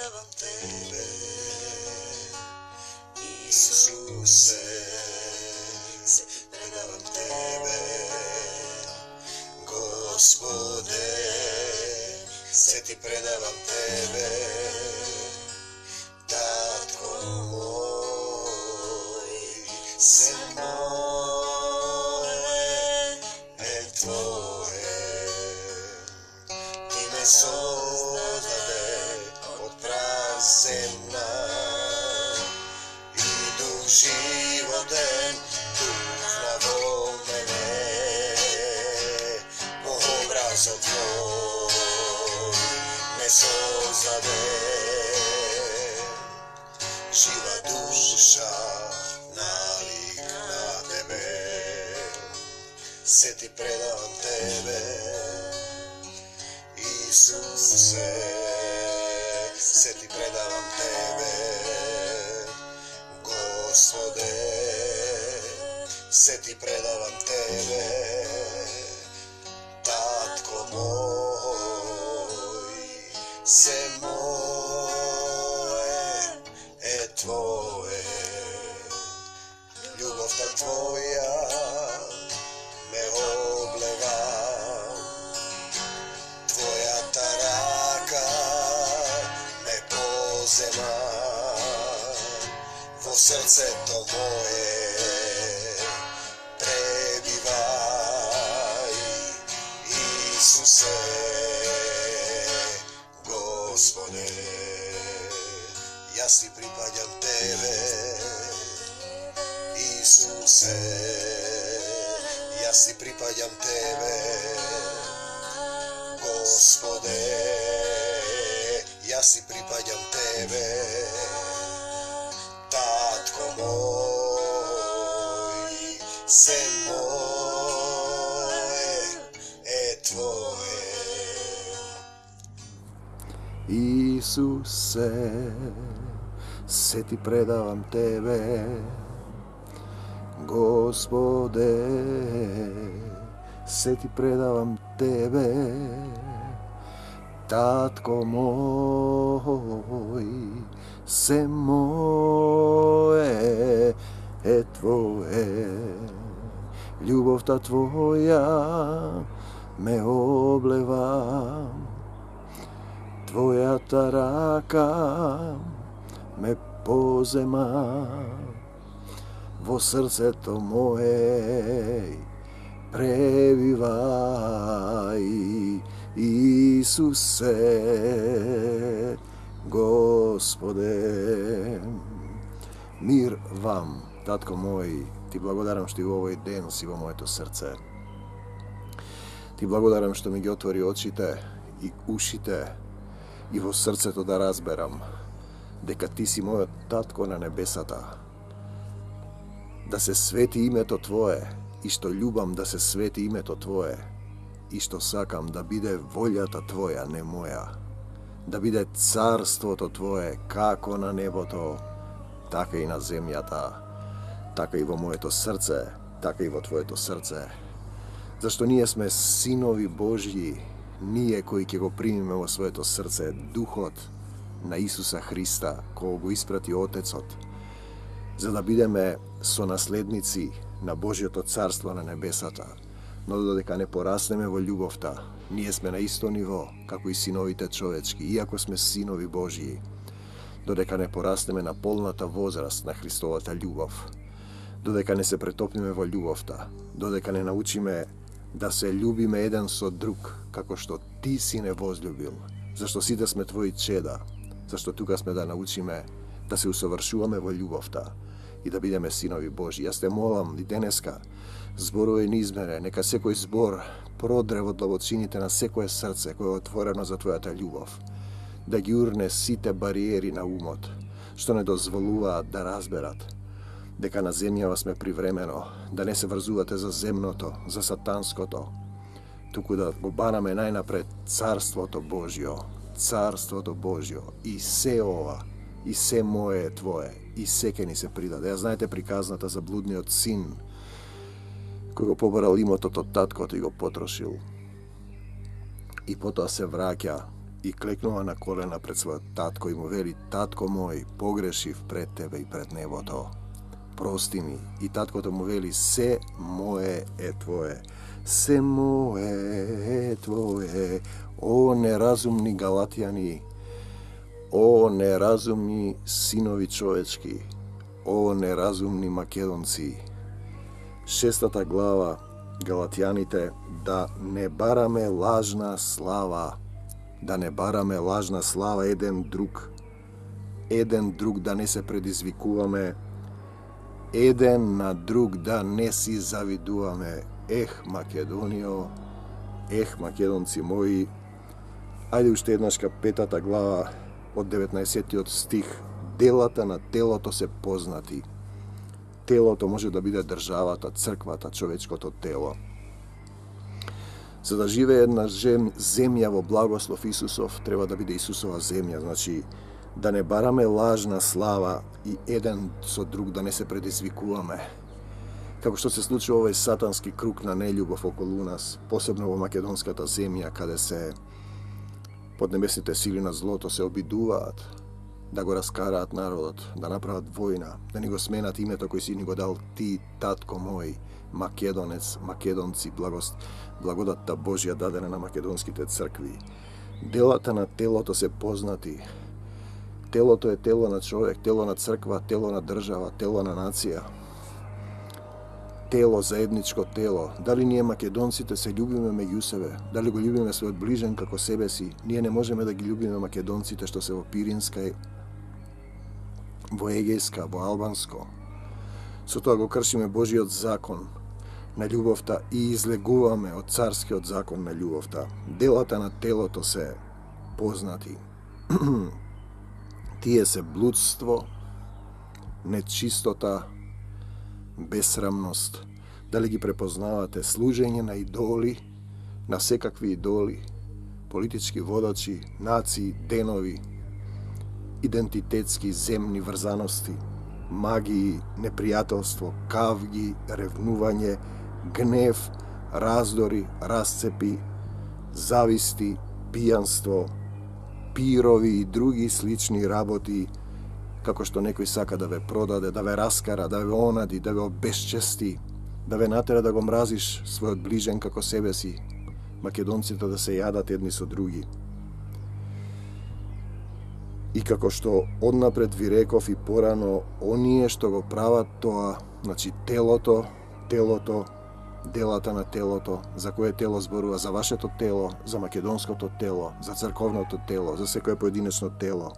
predavам Tebe, Isuse, se predavам Tebe, Gospode, se Ti predavам Tebe, Tatko moj, se moje Tvoje. Ti me sozdade od prazemna i duh životen duh mene po obrazu Tvoj me sozdade. Živa duša nalik na Tebe, se Ti predavam Tebe, Isuse, se Ti predavam Tebe, Gospode, se Ti predavam Tebe, Tatko moj, se moje Tvoje. Ljubav ta Tvoja me obleva, Tvoja ta raka me pozema, vo srce to moje prebivaj, Isuse, Gospode. Ja si pripadam Tebe, Isuse, ja si pripadam Tebe, Gospode, ja si pripadam Tebe, Tatko moj, se moje Tvoje. Isuse, se Ti predavam Tebe, Gospode, se Ti predavam Tebe, Tatko moj, se moje Tvoje. Ljubav ta Tvoja me obleva, Tvoja ta raka me pozema, vo srce to moje prebivaj, Isuse, Gospode. Mir vam, Tatko moj, Ti blagodaram što i u ovoj den si vo moje srce. Ti blagodaram što mi gi otvori očite i ušite i vo srcето да разберам дека Ти си мојот Татко на небесата, да се свети името Твое и што љубам да се свети името Твое и што сакам да биде волјата Твоја, не моја, да биде царството Твое како на небото, така и на земјата, така и во моето срце, така и во Твоето срце. Зашто ние сме синови Божји, ние кои ќе го примиме во своето срце Духот на Исуса Христа, кој го испрати Отецот, за да бидеме сонаследници на Божјото царство на небесата. Но додека не пораснеме во љубовта, ние сме на исто ниво како и синовите човечки, иако сме синови Божји. Додека не пораснеме на полната возраст на Христовата љубов, додека не се претопиме во љубовта, додека не научиме да се љубиме еден со друг, како што Ти си не возљубил, зашто сите сме Твои чеда, зашто тука сме да научиме да се усовршуваме во љубовта и да бидеме синови Божји. Јас те молам и денеска, зборувај неизмере, нека секој збор продре во длабочините на секое срце кое е отворено за Твојата љубов, да ги урне сите бариери на умот, што не дозволуваат да разберат дека на земјава сме привремено, да не се врзувате за земното, за сатанското, туку да го бараме најнапред Царството Божјо, Царството Божјо, и се ова, и се мое е Твое, и се ке ни се придаде. Ја знаете приказната за блудниот син, кој го побарал имотот од таткото и го потрошил. И потоа се враќа i kleknula na kolena pred svoj tatko i mu veli: tatko moj, pogrešiv pred tebe i pred nebo to. Prosti mi. I tatko to mu veli: se moje je tvoje. Se moje je tvoje. O nerazumni Galatijani, o nerazumni sinovi čovečki, o nerazumni Makedonci. 6. glava Galatijanite, da ne barame lažna slava, da ne barame lažna slava eden drug, da ne se predizvikuvame, eden na drug, da ne si zaviduvame. Makedonijo, Makedonci moji. Ajde ušte jednaška 5. glava od 19. stih. Делата на телото се познати. Телото може да биде државата, црквата, човечкото тело. За да живее една земја во благослов Исусов, треба да биде Исусова земја. Значи, да не бараме лажна слава и еден со друг да не се предизвикуваме. Како што се случи овој сатански круг на нељубов околу нас, посебно во македонската земја, каде се поднебесните сили на злото се обидуваат да го раскараат народот, да направат војна, да ни го сменат името кој си ни го дал ти, татко мој, македонец, македонци, благодатта Божја дадена на македонските цркви. Делата на телото се познати. Телото е тело на човек, тело на црква, тело на држава, тело на нација. Тело, заедничко тело. Дали ние македонците се љубиме меѓу себе? Дали го љубиме својот ближен како себе си? Ние не можеме да ги љубиме македонците што се во Пиринска, во Егејска, во Албанско. Со тоа го кршиме Божиот закон на љубовта и излегуваме од царскиот закон на љубовта. Делата на телото се познати. Тие се блудство, нечистота, бесрамност. Дали ги препознавате? Служење на идоли, на секакви идоли, политички водачи, нации, денови, идентитетски земни врзаности, магии, непријателство, кавги, ревнување, гнев, раздори, расцепи, зависти, пијанство, пирови и други слични работи, како што некој сака да ве продаде, да ве раскара, да ве онади, да ве обесчести, да ве натера да го мразиш својот ближен како себе си, македонците да се јадат едни со други. И како што однапред ви реков и порано, оние што го прават тоа, значи телото, делата на телото, за кое тело зборува? За вашето тело, за македонското тело, за црковното тело, за секое поединечно тело.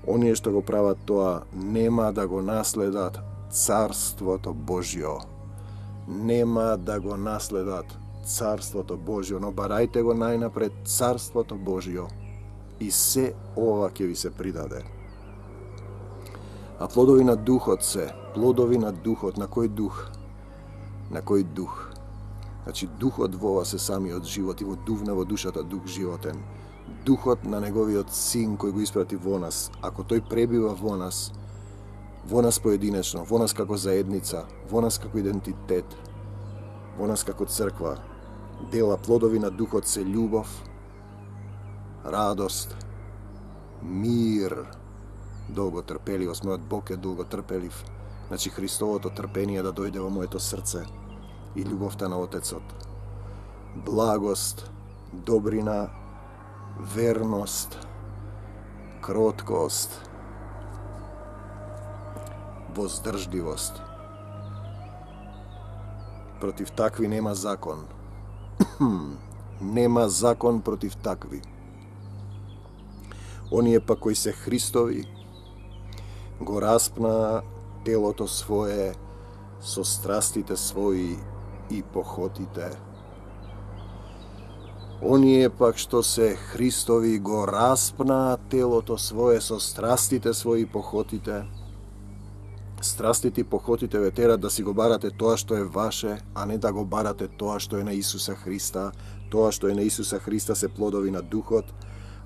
Оние што го прават тоа нема да го наследат Царството Божјо. Нема да го наследат Царството Божјо, но барајте го најнапред Царството Божјо и се ова ќе ви се придаде. А плодови на духот се, плодови на духот, на кој дух? На кој дух? Значи духот во вас е самиот живот и во дувна во душата дух животен. Духот на неговиот син кој го испрати во нас, ако тој пребива во нас поединечно, во нас како заедница, во нас како идентитет, во нас како црква, дела плодови на духот се љубов, радост, мир, долготрпеливост. Мојот Бог е долготрпелив. Значи Христовото трпение да дојде во моето срце и љубовта на Отецот. Благост, добрина, верност, кроткост, воздржливост. Против такви нема закон. Нема закон против такви. Оние па кои се Христови, го распна телото свое со страстите своји и похотите. Оние пак што се Христови го распна телото свое со страстите своји и похотите. Страстите и похотите ве терат да си го барате тоа што е ваше, а не да го барате тоа што е на Исуса Христа. Тоа што е на Исуса Христа се плодови на духот,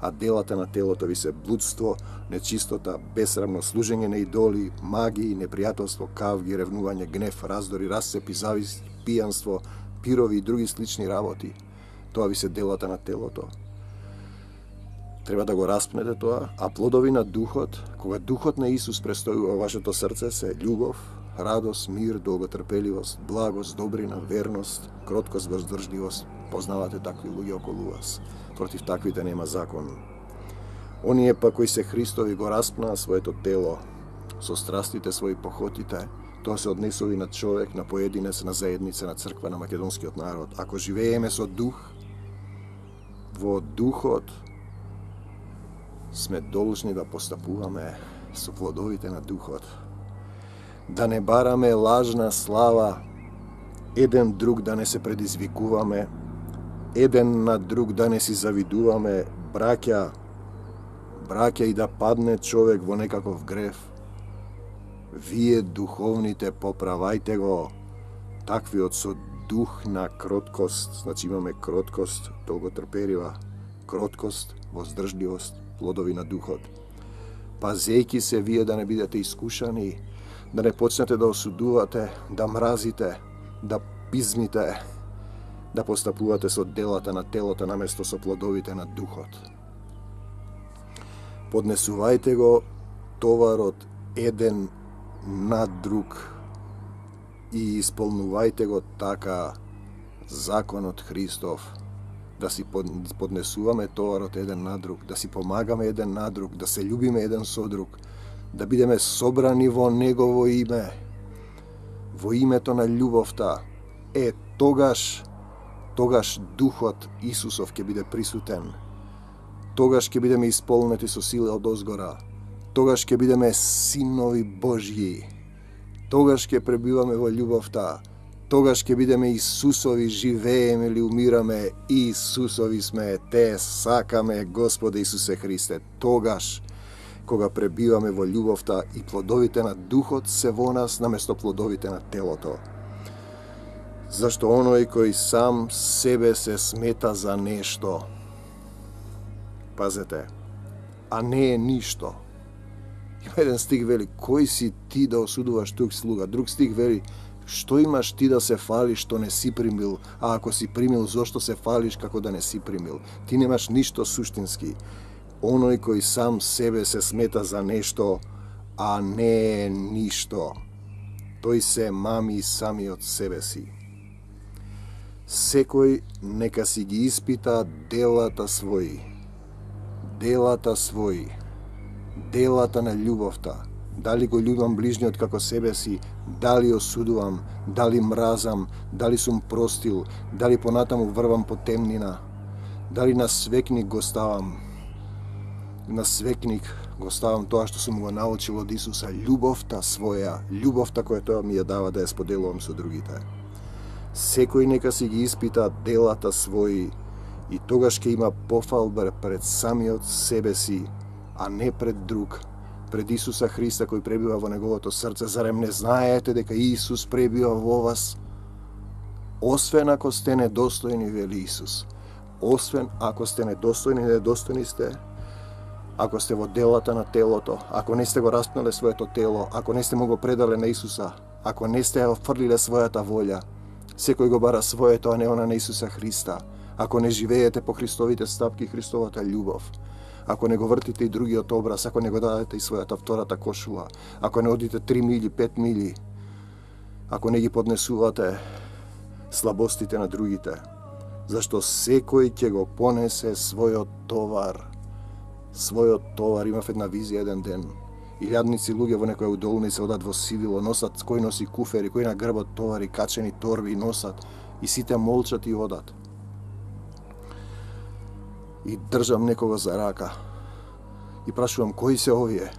а делата на телото ви се блудство, нечистота, бесрамно, служење на идоли, магии, непријателство, кавги, ревнување, гнев, раздори, расцепи, завист, пијанство, пирови и други слични работи. Тоа ви се делата на телото. Треба да го распнете тоа, а плодови на духот, кога духот на Исус престојува во вашето срце, се љубов, радост, мир, долготрпеливост, благост, добрина, верност, кроткост, воздржливост. Познавате такви луѓе околу вас. Против таквите нема закон. Оние па кои се Христови го распнаа своето тело со страстите своји похотите, тоа се однесува и на човек, на поединец, на заедница, на црква, на македонскиот народ. Ако живееме со дух, во духот, сме должни да постапуваме со плодовите на духот. Да не бараме лажна слава, еден друг да не се предизвикуваме, еден на друг да не си завидуваме, браќа и да падне човек во некаков грев. Вие духовните поправајте го, таквиот со дух на кроткост, значи имаме кроткост, долготрпелива, кроткост, воздржливост, плодови на духот. Пазејки се вие да не бидете искушани, да не почнете да осудувате, да мразите, да пизните, да постапувате со делата на телото наместо со плодовите на духот. Поднесувајте го товарот еден на друг и исполнувајте го така законот Христов, да си поднесуваме товарот еден на друг, да си помагаме еден на друг, да се љубиме еден со друг, да бидеме собрани во Негово име, во името на љубовта. Тогаш Духот Исусов ќе биде присутен. Тогаш ќе бидеме исполнети со сила од озгора. Тогаш ќе бидеме синови Божји. Тогаш ќе пребиваме во љубовта. Тогаш ќе бидеме Исусови, живееме или умираме, Исусови сме, те сакаме Господе Исусе Христе. Тогаш, кога пребиваме во љубовта и плодовите на Духот се во нас наместо плодовите на телото. Зашто оној кој сам себе се смета за нешто, пазете, а не е ништо. Има еден стих вели, кој си ти да осудуваш тук слуга? Друг стих вели, што имаш ти да се фалиш што не си примил, а ако си примил, зошто се фалиш како да не си примил? Ти немаш ништо суштински. Оној кој сам себе се смета за нешто, а не е ништо, тој се мами самиот себе си. Секој нека си ги испита делата своји, делата на љубовта. Дали го љубам ближниот како себе си, дали осудувам, дали мразам, дали сум простил, дали понатаму врвам по темнина, дали на свекник го ставам. На свекник го ставам тоа што сум го научил од Исуса, љубовта своја, љубовта која тоа ми ја дава да ја споделувам со другите. Секој нека си ги испита делата своји и тогаш ќе има пофалба пред самиот себе си, а не пред друг, пред Исуса Христа кој пребива во неговото срце. Зарем не знаете дека Исус пребива во вас? Освен ако сте недостојни, вели Исус. Освен ако сте недостојни сте, ако сте во делата на телото, ако не сте го распнале своето тело, ако не сте му го предале на Исуса, ако не сте офрлиле својата волја, секој го бара своето, а не она на Исуса Христа. Ако не живеете по Христовите стапки, Христовата љубов, ако не го вртите и другиот образ, ако не го дадете и својата втората кошула, ако не одите 3 мили, 5 мили, ако не ги поднесувате слабостите на другите, зашто секој ќе го понесе својот товар. Својот товар. Имав една визија еден ден. Илјадници луѓе во некоја удолница одат во сивило, носат, кој носи куфери, кој на грбот товари, качени торби носат, и сите молчат и одат. И држам некого за рака и прашувам, кои се овие?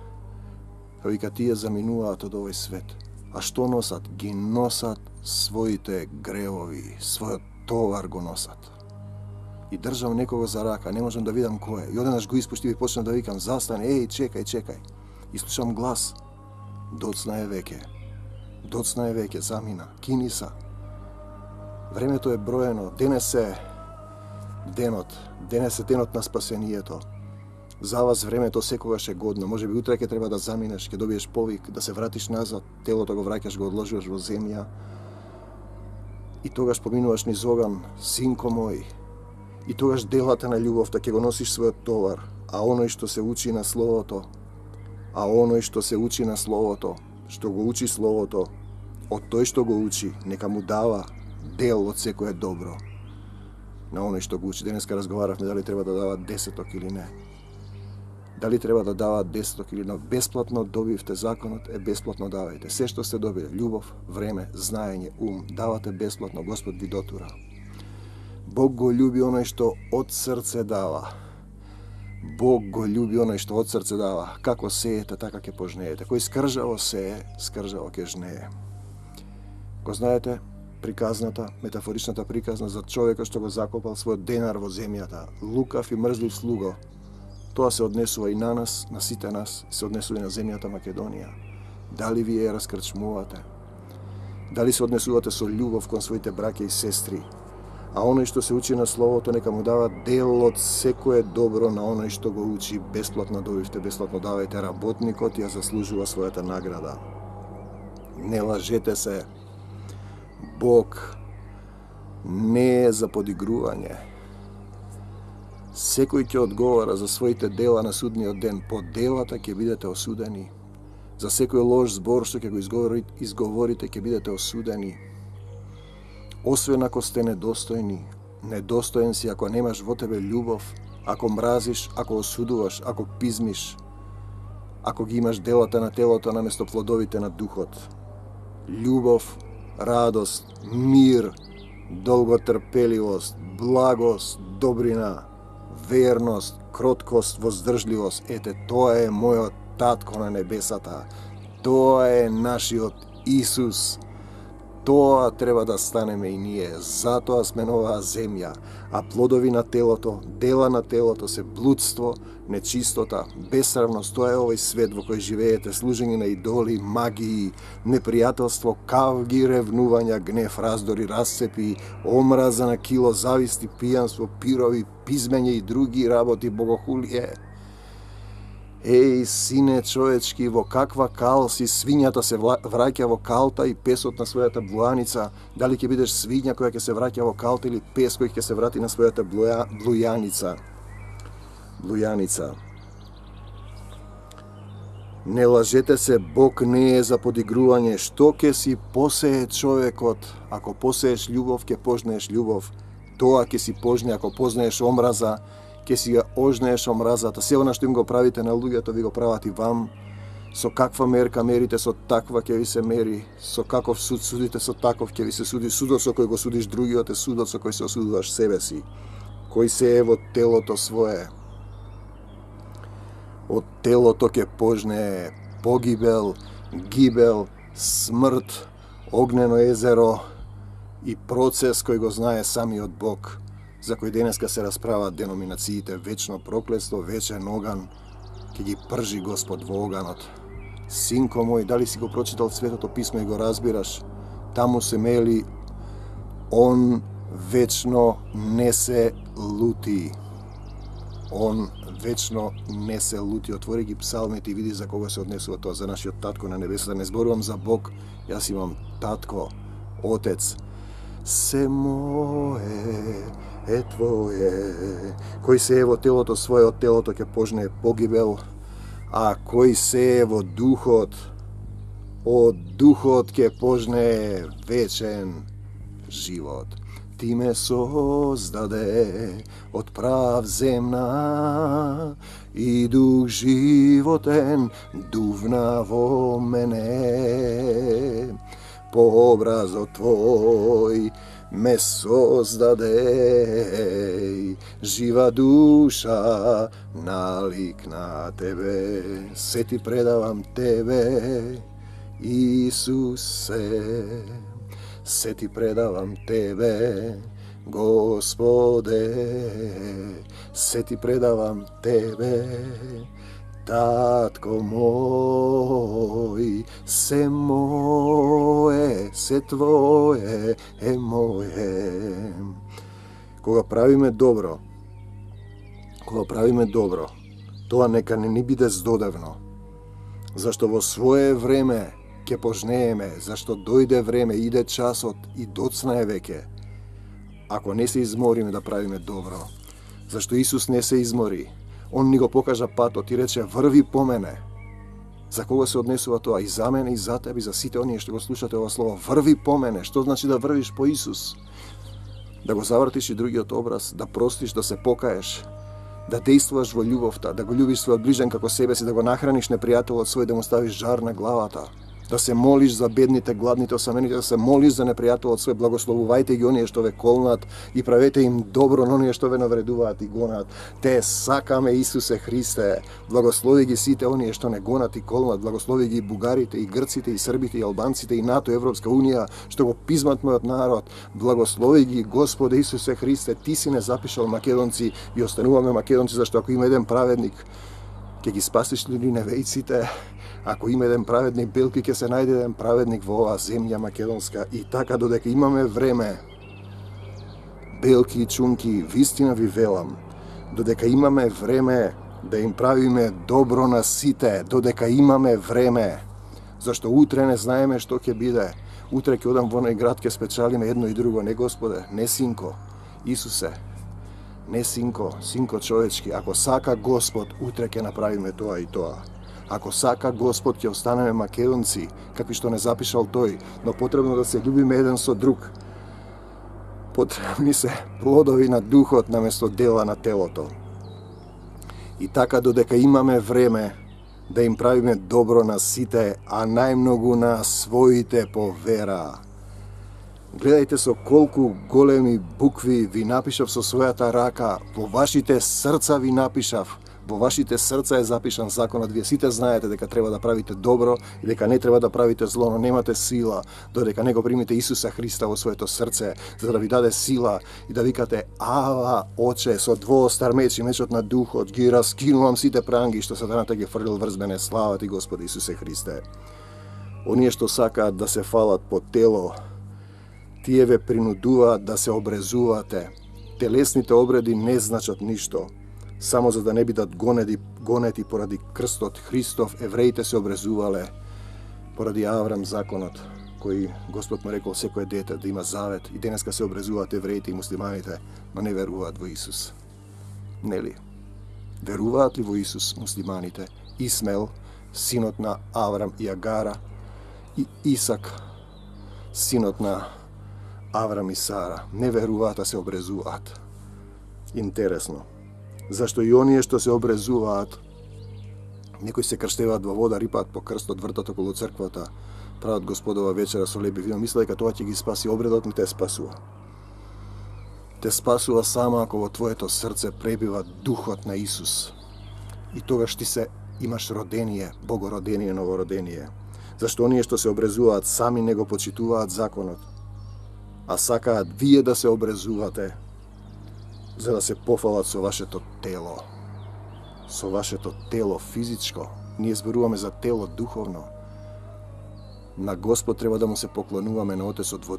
Тој вика, тие заминуваат од овој свет. А што носат? Ги носат своите гревови, својот товар го носат. И држам некого за рака, не можам да видам кој е. И одеднаш го испуштив и почнам да викам, застани, чекај. И слушам глас, доцна е веќе, замина, кини са. Времето е броено, денес е денот на спасението. За вас времето секогаш е годно, може би утре ќе треба да заминеш, ќе добиеш повик, да се вратиш назад, телото го враќаш, го одложуваш во земја. И тогаш поминуваш низ оган, синко мој, И тогаш делата на љубовта ќе го носиш својот товар, а оној што се учи на Словото, што го учи Словото, од тој што го учи, нека му дава дел од секое добро на оној што го учи. Денеска разговаравме дали треба да дава десеток или не. Дали треба да дава десеток или не. Бесплатно добивте законот, бесплатно давајте. Се што сте добили, љубов, време, знаење, ум, давате бесплатно, Господ ви дотура. Бог го љуби оној што од срце дава. Бог го љуби оној што од срце дава. Како сеете, така ќе пожнеете. Кој скржаво сее, скржаво ќе жнее. Го знаете приказната, метафоричната приказна за човекот што го закопал својот денар во земјата. Лукав и мрзлив слуго. Тоа се однесува и на нас, на сите нас, се однесува и на земјата Македонија. Дали вие ја раскрчмувате? Дали се однесувате со љубов кон своите браќа и сестри? А оној што се учи на Словото, нека му дава дел од секое добро на оној што го учи. Бесплатно добивте, бесплатно давајте. Работникот ја заслужува својата награда. Не лажете се. Бог не е за подигрување. Секој ќе одговара за своите дела на судниот ден. По делата ќе бидете осудени. За секој лош збор што ќе го изговорите, ќе бидете осудени. Освен ако сте недостојни, недостоен си ако немаш во тебе љубов, ако мразиш, ако осудуваш, ако пизмиш, ако ги имаш делата на телото наместо плодовите на духот. Љубов, радост, мир, долготрпеливост, благост, добрина, верност, кроткост, воздржливост. Ете, тоа е мојот татко на небесата. Тоа е нашиот Исус. Тоа треба да станеме и ние. Затоа сме на оваа земја. А плодови на телото, дела на телото се блудство, нечистота, бесравност. Тоа е овој свет во кој живеете, служење на идоли, магии, непријателство, кавги, ревнувања, гнев, раздори, расцепи, омраза на кило, зависти, пијанство, пирови, пизмење и други работи, богохулие. Еј, сине човечки, во каква кал си? Свињата се враќа во калта и песот на својата блујаница. Дали ќе бидеш свиња која ќе се враќа во калта или пес кој ќе се врати на својата блујаница? Не лажете се, Бог не е за подигрување. Што ќе си посее човекот? Ако посееш љубов, ќе пожнееш љубов. Тоа ќе си пожне ако познаеш омраза, ќе си ја ожнееш омразата. Се она што им го правите на луѓето, ви го прават и вам. Со каква мерка мерите, со таква ќе ви се мери. Со каков суд судите, со таков ќе ви се суди. Судот со кој го судиш другиот е судот со кој се осудуваш себе си. Кој се е во телото свое. Од телото ќе пожне погибел, гибел, смрт, огнено езеро и процес кој го знае самиот Бог, за кој денеска се расправаат деноминациите. Вечно проклетство, вечен оган, ќе ги пржи Господ во оганот. Синко мој, дали си го прочитал Светото писмо и го разбираш? Таму се мели, он вечно не се лути. Он вечно не се лути. Отвори ги псалмите и види за кого се однесува тоа, за нашиот татко на небесата. Не зборувам за Бог, јас имам татко, отец. Се мое е твое, кој се е во телото свое, од телото ќе пожне погибел, а кој се е во духот, од духот ќе пожне вечен живот. Ти ме создаде од прав земна и дух животен дувна во мене. По образот твој ме создаде, жива душа налик на тебе. Се ти предавам тебе, Исусе. Се ти предавам тебе, Господе. Се ти предавам тебе, Татко мој. Се мое, се твое е мое. Кога правиме добро, тоа нека не ни биде здодевно, зашто во свое време ќе пожнееме, зашто дојде време, иде часот и доцна е веќе, ако не се измориме да правиме добро. Zašto Isus ne se izmori? On ni go покажа патот и рече, врви по мене. За кого се однесува тоа? И за мене, и за тебе, и за сите оние што го слушате ова слово. Врви по мене. Што значи да врвиш по Исус? Да го завртиш и другиот образ, да простиш, да се покаеш, да действуваш во љубовта, да го љубиш својот ближен како себе си, да го нахраниш непријателот свој, да му ставиш жар на главата, да се молиш за бедните, гладните, осамените, да се молиш за непријателот свој, благословувајте ги оние што ве колнат и правете им добро на оние што ве навредуваат и гонат. Те сакаме, Исусе Христе, благослови ги сите оние што не гонат и колнат, благослови ги бугарите и грците и србите и албанците и НАТО, Европска унија, што го пизмат мојот народ. Благослови ги, Господе Исусе Христе, ти си не запишал македонци и остануваме македонци, зашто ако има еден праведник, ќе ги спасиш ли ниневејците? Ако има еден праведник белки, ќе се најде еден праведник во оваа земја македонска. И така, додека имаме време, белки и чунки, вистина ви велам, додека имаме време да им правиме добро на сите, додека имаме време, зашто утре не знаеме што ќе биде. Утре ќе одам во оној град, ќе спечалиме едно и друго. Не, Господе, не, синко, Исусе, не, синко, синко човечки. Ако сака Господ, утре ќе направиме тоа и тоа. Ако сака Господ, ќе останеме македонци, какви што не запишал тој, но потребно да се љубиме еден со друг. Потребни се плодови на духот наместо дела на телото. И така, додека имаме време да им правиме добро на сите, а најмногу на своите по вера. Гледајте со колку големи букви ви напишав со својата рака, во вашите срца ви напишав. Во вашите срца е запишан законот. Вие сите знаете дека треба да правите добро и дека не треба да правите зло, но немате сила додека не го примите Исуса Христа во своето срце, за да ви даде сила и да викате: Ава, Оче, со двоостар меч и мечот на духот ги раскинувам сите пранги што сатаната ги фрлил врз мене. Слава ти, Господи Исусе Христе. Оние што сакаат да се фалат по тело, тие ве принудуваат да се обрезувате. Телесните обреди не значат ништо. Само за да не бидат гонети поради крстот Христов, евреите се обрезувале поради Аврам законот, кој Господ му рекол секое дете да има завет, и денеска се обрезуваат евреите и муслиманите, но не веруваат во Исус. Нели? Веруваат ли во Исус муслиманите? Исмел, синот на Аврам и Агара, и Исак, синот на Аврам и Сара, не веруваат, а се обрезуваат. Интересно. Зашто и оние што се обрезуваат, некои се крштеваат во вода, рипаат по крстот, вртат околу црквата, прават Господова вечера со леб и вино, мислеј дека тоа ќе ги спаси. Обредот не те спасува. Те спасува само ако во твоето срце пребива духот на Исус. И тогаш ти се имаш родение, богородение, новородение. Зашто оние што се обрезуваат сами не го почитуваат законот, а сакаат вие да се обрезувате, за да се пофалат со вашето тело. Со вашето тело физичко. Ние зборуваме за тело духовно. На Господ треба да му се поклонуваме, на Отецот во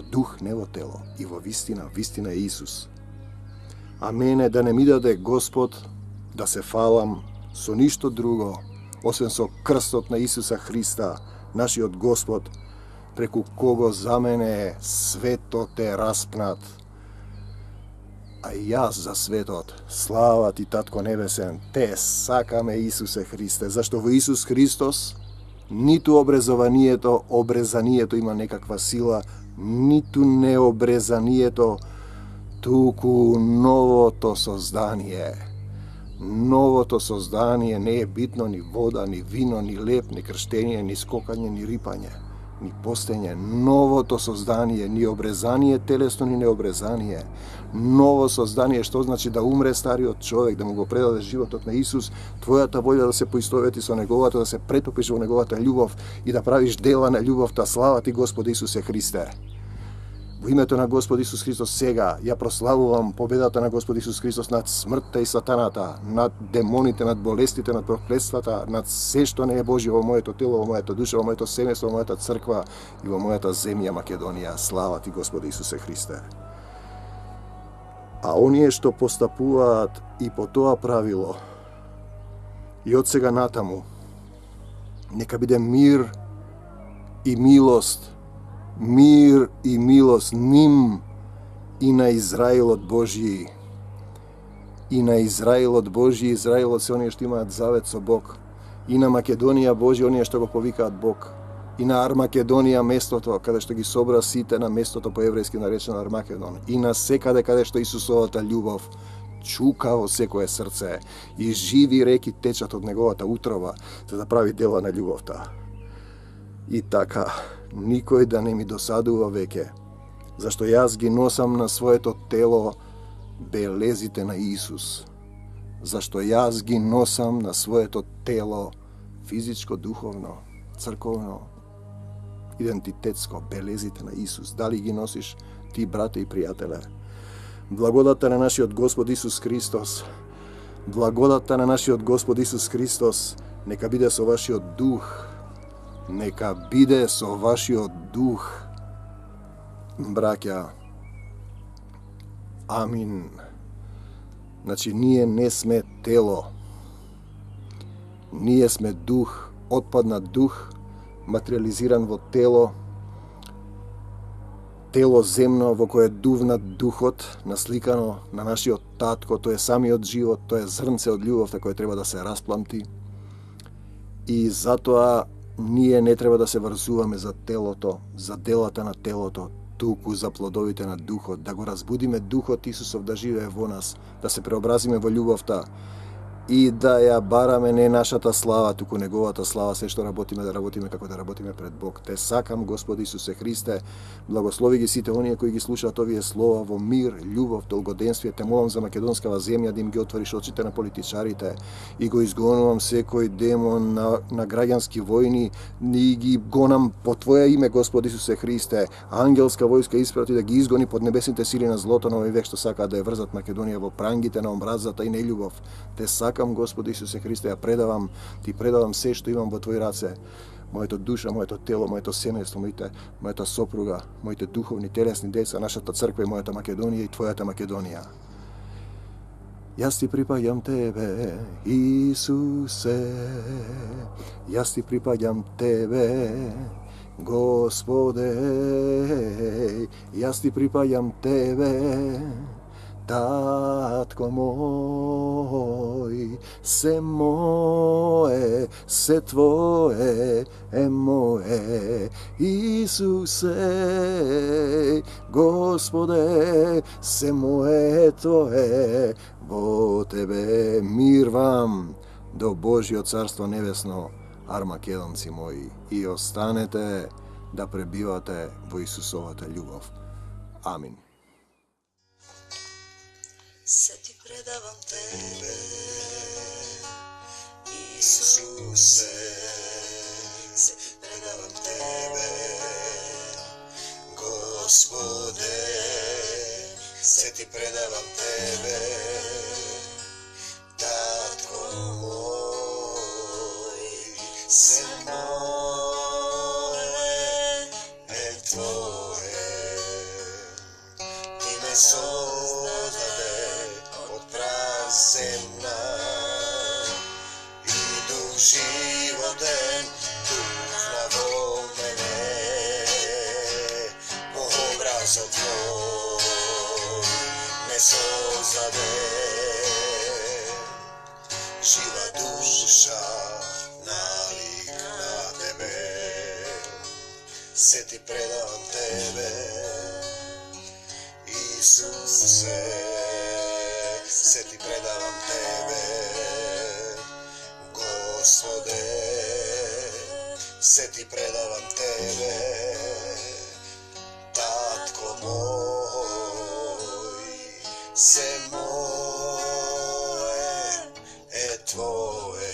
дух, не во тело, и во вистина. Вистина е Исус. А мене да не ми даде Господ да се фалам со ништо друго, освен со крстот на Исуса Христа, нашиот Господ, преку кого за мене светот е распнат. А и јас за светот. Слава ти, Татко Небесен, те сакаме Исусе Христе, зашто во Исус Христос ниту обрезанието има некаква сила, ниту необрезанието, туку новото создание. Новото создание не е битно ни вода, ни вино, ни леп, ни крштење, ни скокање, ни рипање, ни постење. Новото создание, ни обрезание телесно, ни необрезание. Ново создание, што значи да умре стариот човек, да му го предаде животот на Исус, твојата волја да се поистовети со неговата, да се претопиш во неговата љубов и да правиш дела на љубовта. Слава ти, Господи Исусе Христе. Во името на Господ Исус Христос сега ја прославувам победата на Господ Исус Христос над смртта и сатаната, над демоните, над болестите, над проклетствата, над се што не е Божие во моето тело, во мојата душа, во моето семејство, во мојата црква и во мојата земја Македонија. Слава ти, Господи Исусе Христе. А оние што постапуваат и по тоа правило, и од сега натаму, нека биде мир и милост ним и на Израилот Божји, и на Израил од Божи, Израил од се оние што имаат завет со Бог, и на Македонија Божи, оние што го повикаат Бог, и на Армакедонија местото, каде што ги собра сите на местото по еврејски наречено Армакедон, и на секаде каде што Исусовата љубов чука во секое срце и живи реки течат од неговата утрова, за да прави дела на љубовта. И така, никој да не ми досадува веќе, зашто јас ги носам на своето тело белезите на Исус. Зашто јас ги носам на своето тело физичко, духовно, црковно, идентитетско, белезите на Исус. Дали ги носиш ти, брате и пријателе? Благодата на нашиот Господ Исус Христос, благодата на нашиот Господ Исус Христос, нека биде со вашиот дух, нека биде со вашиот дух. Браќа, амин. Значи, ние не сме тело, ние сме дух, отпаднат дух, материализиран во тело, тело земно во кое дувнат духот, насликано на нашиот татко, тој е самиот живот, тој е зрнце од љубовта кој треба да се распламти. И затоа ние не треба да се врзуваме за телото, за делата на телото, туку за плодовите на духот, да го разбудиме духот Исусов да живее во нас, да се преобразиме во љубовта и да ја бараме не нашата слава, туку неговата слава, се што работиме, да работиме како да работиме пред Бог. Те сакам, Господи Исусе Христе, благослови ги сите оние кои ги слушаат овие слова во мир, љубов, долгоденствие. Те молам за македонскава земја да им ги отвориш очите на политичарите и го изгонувам секој демон на граѓански војни и ги гонам по Твоја име, Господи Исусе Христе. Ангелска војска испрати да ги изгони под небесните сили на злото на овој век што сакаат да ја врзат Македонија во прангите на омразата и нељубов. Те сакам, Господи Исусе Христе, ја предавам, Ти предавам се што имам во Твои раце. Моето душа, моето тело, моето семејство, мојата сопруга, моите духовни, телесни деца, нашата црква и мојата Македонија и Твојата Македонија. Јас Ти припаѓам Тебе, Исусе, јас Ти припаѓам Тебе, Господе, јас Ти припаѓам Тебе, Татко мој, се мое, се Твое е мое, Исусе, Господе, се мое Твое, во Тебе мирвам до Божјо Царство Небесно, Армакедонци мои, и останете да пребивате во Исусовата љубов. Амин. Се Ти предавам Тебе, Исусе, се Ти предавам Тебе, Господе, се Ти предавам Тебе, Татко мој, се мое е Твое, Ти ме создаде земна и дух животен духна во мене, по образот Твој ме создаде, жива душа налик на Тебе, се Ти предавам Тебе, Исусе, се Ти предавам Тебе, Господе, се Ти предавам Тебе, Татко мој, се мое е Твое,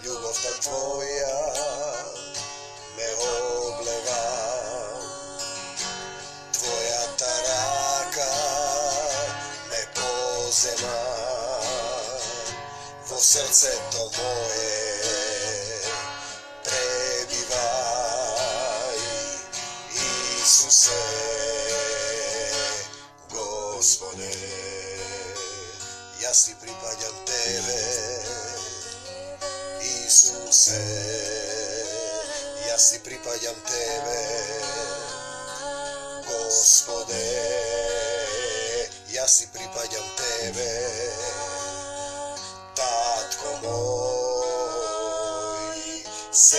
љубовта Твоја ме облега, Твојата рака ме позема, во срцето мое пребивај, Исусе, Господе, јас Ти припаѓам Тебе, Исусе, јас Ти припаѓам Тебе, Господе, јас Ти припаѓам Тебе, se